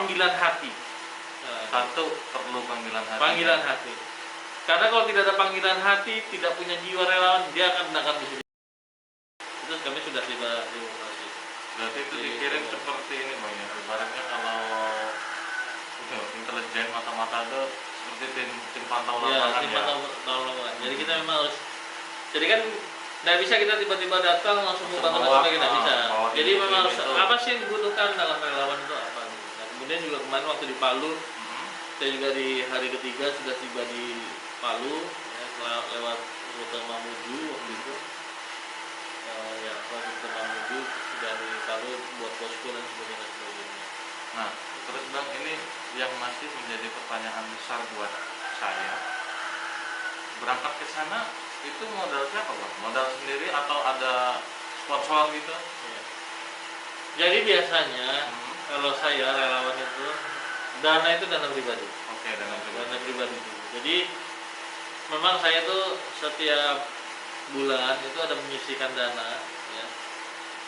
panggilan hati. Satu, perlu panggilan hati. Panggilan hati. Karena kalau tidak ada panggilan hati, tidak punya jiwa relawan, dia akan tidak akan bisa. Itu kami sudah tiba di lokasi. Berarti itu dikirim seperti ini Bang ya. Ibaratnya kalau intelijen mata-mata itu seperti tim pantau lapangan tim pantau lapangan. Jadi kita memang harus, jadi kan nggak bisa kita tiba-tiba datang langsung membangun sebagai nggak bisa. Jadi memang harus apa sih yang dibutuhkan dalam relawan itu apa. Nah, kemudian juga kemarin waktu di Palu, saya juga di hari ketiga sudah tiba di Palu, ya, lewat rute Mamuju waktu itu. Rute Mamuju sudah di Palu buat posko dan sebagainya. Nah, terus Bang, ini yang masih menjadi pertanyaan besar buat saya. Berangkat ke sana itu modal siapa Bang? Modal sendiri atau ada sponsor gitu? Ya. Jadi biasanya kalau saya relawan itu dana itu dana pribadi. Oke, dana pribadi. Jadi memang saya tuh setiap bulan itu ada menyisihkan dana, ya.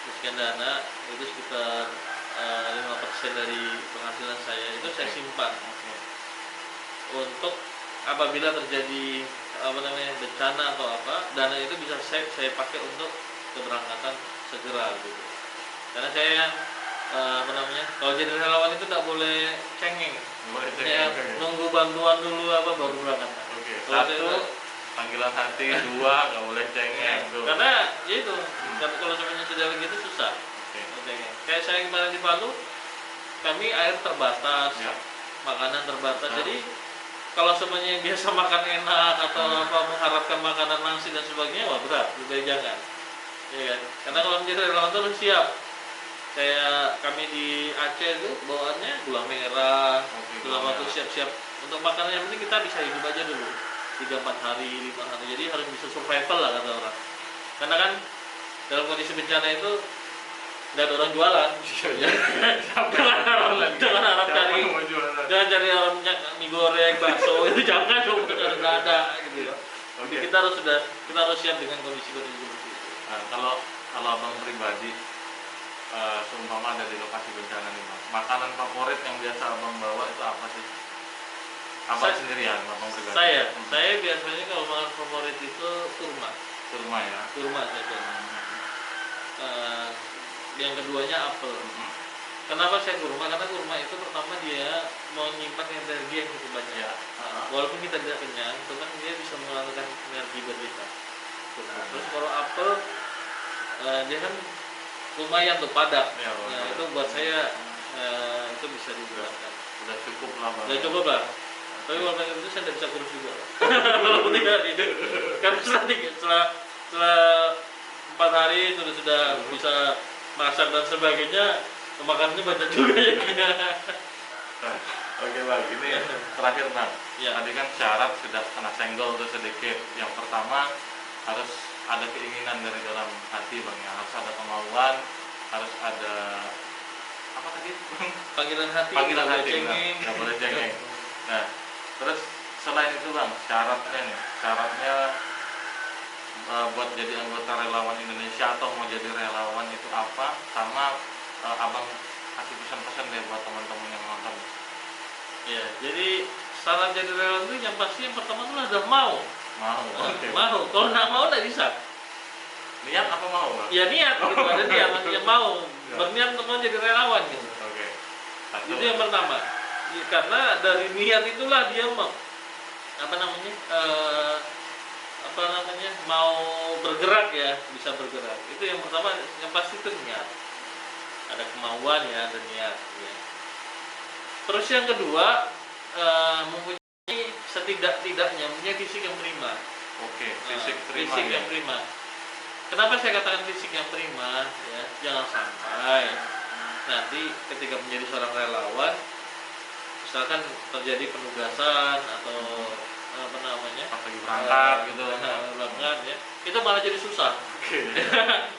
Menyisihkan dana itu sekitar 5% dari penghasilan saya itu saya simpan. Untuk apabila terjadi bencana atau apa, dana itu bisa saya pakai untuk keberangkatan segera gitu. Karena saya kalau jadi relawan itu tidak boleh cengeng. Ya, nunggu bantuan dulu baru berangkat. Oke. Satu, panggilan hati. Dua, nggak boleh cengeng. Karena ya itu, kalau semuanya sudah begitu susah. Kayak saya kemarin di Palu, kami air terbatas, makanan terbatas. Jadi kalau semuanya yang biasa makan enak atau mengharapkan makanan nasi dan sebagainya, wah berat, lebih jangan. Ya kan? Karena kalau menjadi relawan itu harus siap. Kami di Aceh itu bawaannya gula merah, dalam waktu siap-siap untuk makanan yang penting kita bisa hidup aja dulu 3-4 hari, 5 hari. Jadi harus bisa survival lah kata orang. Karena kan dalam kondisi bencana itu nggak ada orang jualan. Jangan harap cari orang mie goreng, bakso itu jangan dong, nggak ada gitu. Jadi kita harus siap dengan kondisi-kondisi seperti itu. Nah, kalau Abang pribadi seumpama ada di lokasi bencana nih Bang, makanan favorit yang biasa Abang bawa itu apa sih? Abang sendirian, Abang pribadi? Saya biasanya kalau makan favorit itu kurma. Kurma ya? Kurma saja. Yang keduanya apel. Kenapa saya kurma? Karena kurma itu pertama dia menyimpan energi yang cukup banyak. Walaupun kita tidak kenyang, itu kan dia bisa mengalirkan energi buat kita. Terus kalau apel, dia kan lumayan tuh padat. Nah itu buat saya itu bisa digunakan. Sudah cukup lah Bang. Sudah cukup lah. Tapi kalau itu saya tidak bisa kurus juga. Kalau tidak itu, kan setelah 4 hari sudah bisa masak dan sebagainya, makannya banyak juga ya. Oke Bang, ini terakhir Bang. Ya. Tadi kan syarat sudah kena senggol tuh sedikit. Yang pertama harus ada keinginan dari dalam hati Bang ya. Harus ada kemauan, harus ada apa tadi? Panggilan hati. Nggak boleh cengeng. Nah, terus selain itu Bang, syaratnya buat jadi anggota relawan Indonesia atau mau jadi relawan itu apa? Sama Abang kasih pesan-pesan deh buat teman-teman yang nonton. Ya, jadi syarat jadi relawan itu yang pasti yang pertama itu ada mau. Mau. Kalau nggak mau nggak bisa. Niat apa mau Bang? Ya niat, gitu. Ada niat, yang mau berniat untuk menjadi relawan gitu. Oke. Itu yang pertama. Ya, karena dari niat itulah dia mau mau bergerak ya, bisa bergerak. Itu yang pertama, yang pasti itu niat. Ada kemauan ya, ada niat ya. Terus yang kedua, mempunyai setidak-tidaknya mempunyai fisik yang prima. Oke, fisik yang prima. Kenapa saya katakan fisik yang prima? Ya, jangan sampai nanti ketika menjadi seorang relawan, misalkan terjadi penugasan atau lagi berangkat gitu berangkat ya, itu malah jadi susah.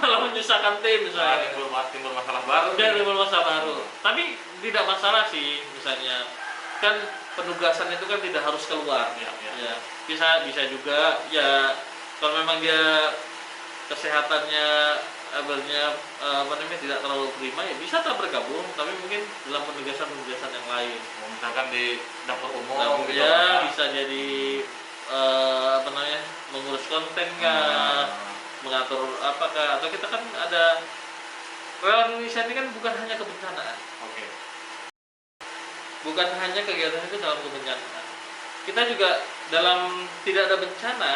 Malah menyusahkan tim misalnya. Timbul masalah baru. Timbul masalah baru. Tapi tidak masalah sih, misalnya kan penugasan itu kan tidak harus keluar. Ya. Bisa juga ya, kalau memang dia kesehatannya kabarnya tidak terlalu prima, ya bisa tak bergabung, tapi mungkin dalam penugasan-penugasan yang lain. Misalkan di dapur umum Nah, gitu ya kan. bisa jadi mengurus konten kah, mengatur apakah, atau kita kan ada relawan Indonesia ini kan bukan hanya kebencanaan. Oke. Bukan hanya kegiatan itu dalam kebencanaan. Kita juga dalam tidak ada bencana,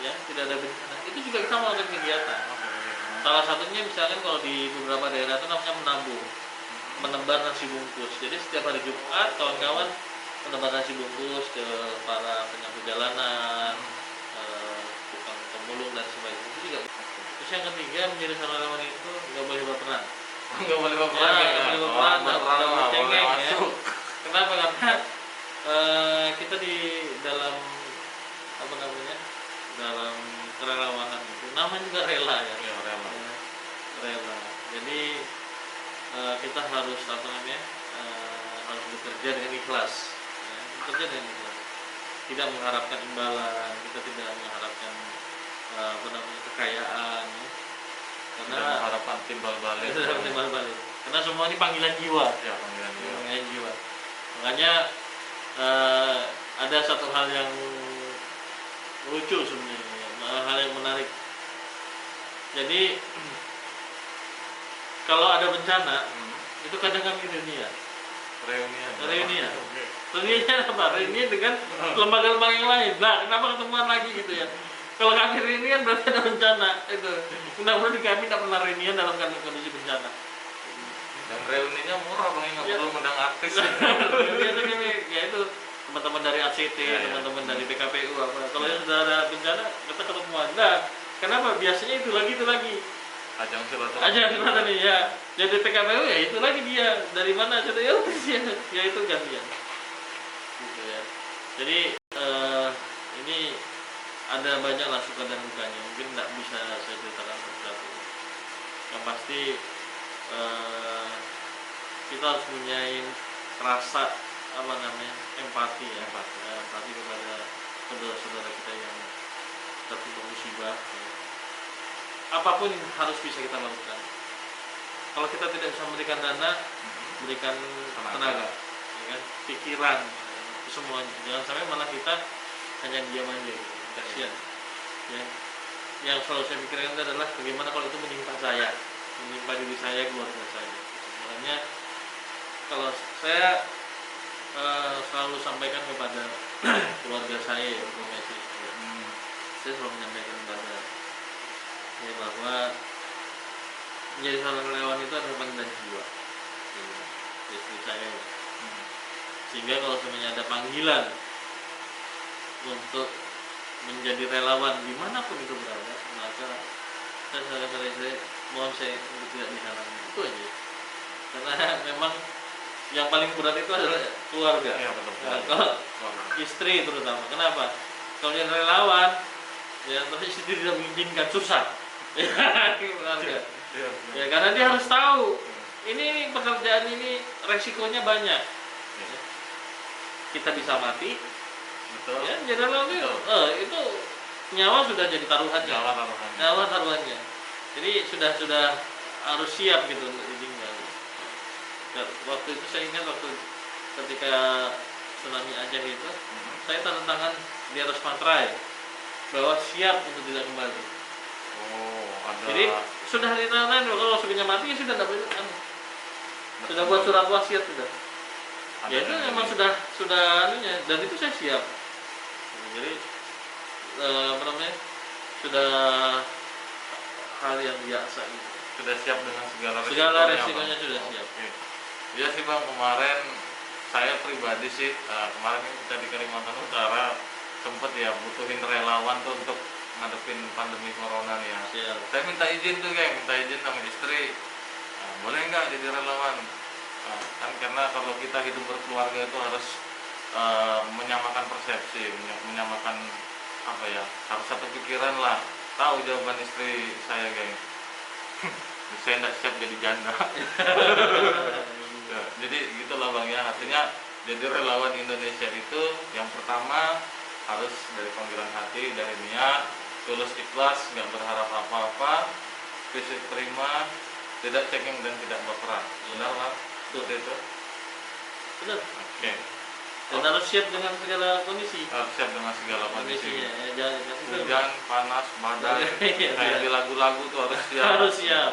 ya tidak ada bencana, itu juga kita melakukan kegiatan. Salah satunya misalkan kalau di beberapa daerah itu namanya menabung, menebar nasi bungkus. Jadi setiap hari Jumat kawan-kawan menebar nasi bungkus ke para penyapu jalanan, tukang pemulung dan sebagainya. Itu juga. Terus yang ketiga, menjadi relawan itu nggak boleh berperan. Nggak boleh Ya, berperan nggak boleh berperan, nggak boleh cengeng ya. masuk. Kenapa? Karena kita di dalam dalam kerelawanan itu namanya juga rela ya. Iya, rela. Rela. Jadi kita harus harus bekerja dengan ikhlas. Ya, bekerja dengan ikhlas. Tidak mengharapkan imbalan, kita tidak mengharapkan kekayaan. Ya. Karena Tidak mengharapkan timbal balik. Tidak timbal balik. Karena semua ini panggilan jiwa. Ya, panggilan jiwa. Panggilan jiwa. Makanya ada satu hal yang lucu sebenarnya, hal yang menarik. Jadi kalau ada bencana, itu kadang kami reunian. Reunian. Reunian apa? Reunian dengan lembaga-lembaga yang lain. Nah, kenapa ketemuan lagi gitu ya? Kalau kami reunian berarti ada bencana. Itu. Mudah-mudahan kami tidak pernah reunian dalam kondisi bencana. Dan reuninya murah bang, nggak perlu mengundang artis. Reunian kami, ya itu teman-teman dari ACT, teman-teman dari PKPU apa. Kalau yang sudah ada bencana, kita ketemuan. Nah, kenapa? Biasanya itu lagi. Ajang silaturahmi ya. Jadi PKPU ya itu lagi dia. Dari mana? Jadi ya itu gantian. Gitu ya. Jadi ini ada banyak lah suka dan dukanya. Mungkin tidak bisa saya ceritakan satu-satu. Yang pasti kita harus punya rasa empati ya, empati kepada saudara-saudara kita yang tertimpa musibah. Ya. Apapun harus bisa kita lakukan. Kalau kita tidak bisa memberikan dana, berikan tenaga, ya kan? Pikiran, semuanya. Jangan sampai malah kita hanya diam aja, kasihan. Ya. Yang selalu saya pikirkan adalah bagaimana kalau itu menimpa saya, menimpa diri saya, keluarga saya. Makanya kalau saya selalu sampaikan kepada keluarga saya, ya, saya selalu menyampaikan kepada ya bahwa menjadi seorang relawan itu adalah panggilan jiwa, istri saya. Sehingga kalau sebenarnya ada panggilan untuk menjadi relawan dimanapun itu berada, maka saya mohon saya untuk tidak dihalangi, itu aja. Karena memang yang paling berat itu adalah keluarga. Ya, betul. Nah, kalau istri terutama, kenapa? Kalau yang relawan, ya terus istri tidak mengizinkan, susah. Keluarga. Ya karena dia harus tahu ini pekerjaan ini resikonya banyak. Ya. Kita bisa mati. Betul. Ya, jadi relawan itu nyawa sudah jadi taruhannya. Nyawa taruhannya. Jadi sudah harus siap gitu untuk ditinggal. Waktu itu saya ingat ketika tsunami Aceh itu, saya tanda tangan di atas materai bahwa siap untuk tidak kembali. Ada. Jadi sudah ditandakan kalau suaminya mati ya sudah dapat sudah buat surat wasiat sudah. Ya itu memang sudah anunya, dan itu saya siap. Jadi sudah hal yang biasa gitu. Sudah siap dengan segala resikonya sudah siap. Iya sih bang, kemarin saya pribadi sih kemarin kita di Kalimantan Utara sempet ya butuhin relawan tuh untuk ngadepin pandemi corona nih ya. Siap. Saya minta izin sama istri, boleh nggak jadi relawan? Kan karena kalau kita hidup berkeluarga itu harus menyamakan persepsi, menyamakan harus satu pikiran lah. Tahu jawaban istri saya geng. Saya tidak siap jadi janda. Jadi gitulah bang ya, artinya jadi relawan Indonesia itu yang pertama harus dari panggilan hati, dari niat, tulus ikhlas, nggak berharap apa-apa. fisik prima, tidak cengeng dan tidak baperan. Benar Bang? Seperti itu? Benar. Oke. Dan harus siap dengan segala kondisi. Harus siap dengan segala kondisi. Kondisinya, jangan Hujan, panas, badai, Iya, kayak di lagu-lagu tuh harus siap. harus siap.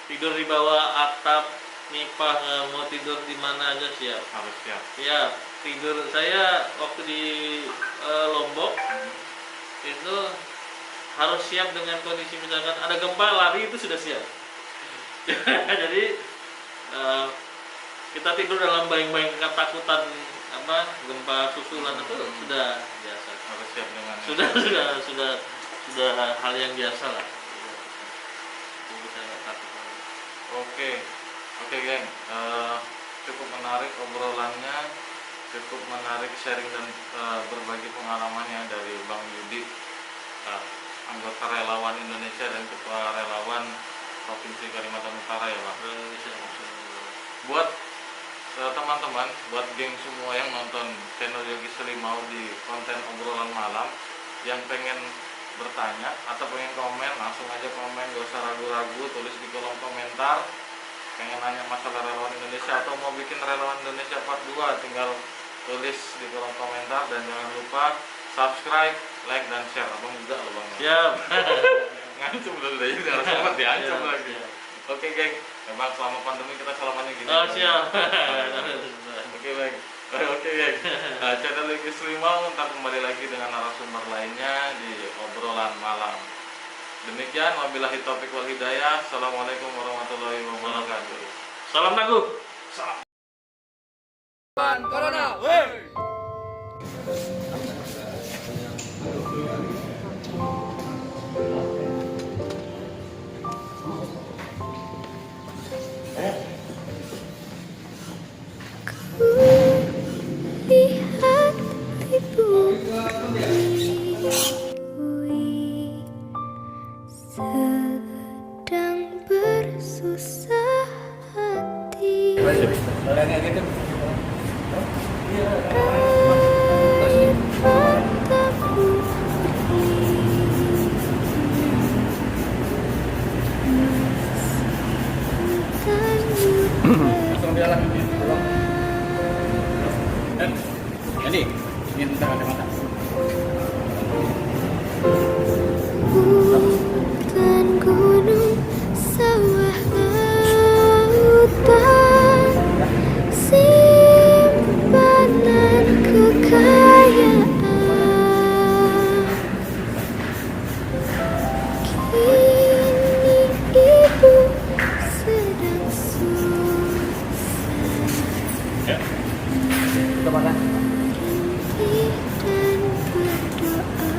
Tidur di bawah atap, nipah, mau tidur di mana aja siap. Harus siap. Ya, tidur saya waktu di Lombok itu harus siap dengan kondisi misalkan ada gempa, lari itu sudah siap. Jadi kita tidur dalam bayang-bayang ketakutan apa gempa susulan itu sudah biasa. Harus siap dengan Sudah hal yang biasa lah. Jadi saya nggak takut lagi. Oke geng, cukup menarik obrolannya, cukup menarik sharing dan berbagi pengalamannya dari Bang Yudi, anggota relawan Indonesia dan ketua relawan Provinsi Kalimantan Utara ya Bang. Buat teman-teman, buat geng semua yang nonton channel Yogi Selimau di konten obrolan malam, yang pengen bertanya atau pengen komen, langsung aja komen, gak usah ragu-ragu, tulis di kolom komentar. Pengen nanya masalah relawan Indonesia atau mau bikin relawan Indonesia part 2, tinggal tulis di kolom komentar. Dan jangan lupa subscribe, like, dan share. Abang juga loh Bang. Siap. Ngancam dulu deh, jangan sempat diancam lagi. Oke geng, memang selama pandemi kita selamannya gini. Oh siap. Oke baik. Oke geng. Channel Yogi Selimau ntar kembali lagi dengan narasumber lainnya di obrolan malam. Demikian, wabillahi taufiq wal hidayah. Assalamualaikum warahmatullahi wabarakatuh. Salam tangguh. Corona, wey. Lihat ibu sedang bersusah hati. Raih mataku Jadi, ingin kacamata. hutan, gunung, sawah, lautan, simpanan kekayaan. Kini ibu sedang susah Kita makan. dan berdoa.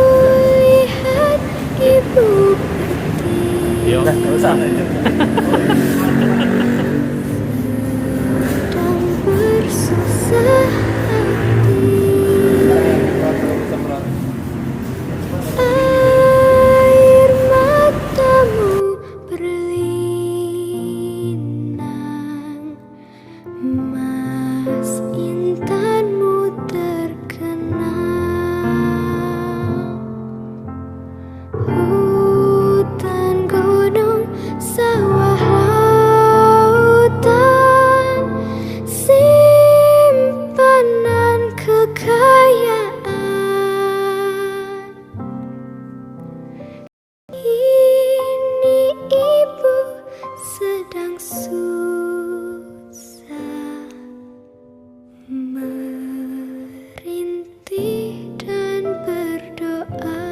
Kulihat ibu pergi Nggak usah. dan bersusah hati. Air matamu berlinang, emas intanmu terkenang. Hutan, gunung, sawah, lautan, simpanan kekayaan. Ini ibu sedang susah merintih dan berdoa.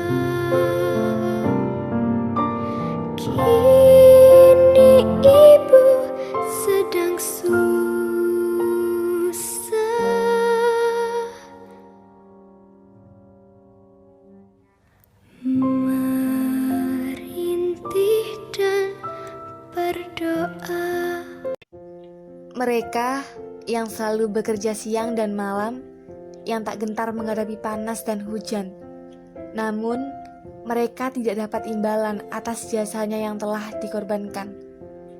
Kini ibu sedang susah merintih dan berdoa. Mereka yang selalu bekerja siang dan malam, yang tak gentar menghadapi panas dan hujan. Namun, mereka tidak dapat imbalan atas jasanya yang telah dikorbankan.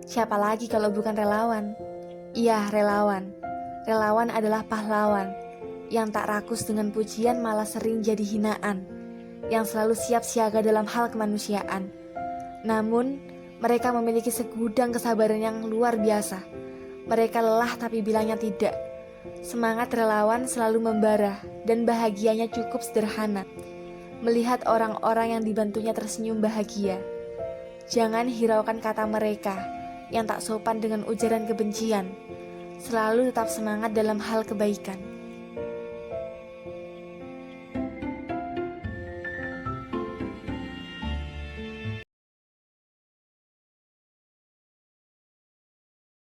Siapa lagi kalau bukan relawan? Iya, relawan. Relawan adalah pahlawan yang tak rakus dengan pujian malah sering jadi hinaan, yang selalu siap siaga dalam hal kemanusiaan. Namun, mereka memiliki segudang kesabaran yang luar biasa. Mereka lelah tapi bilangnya tidak. Semangat relawan selalu membara dan bahagianya cukup sederhana. Melihat orang-orang yang dibantunya tersenyum bahagia. Jangan hiraukan kata mereka yang tak sopan dengan ujaran kebencian. Selalu tetap semangat dalam hal kebaikan.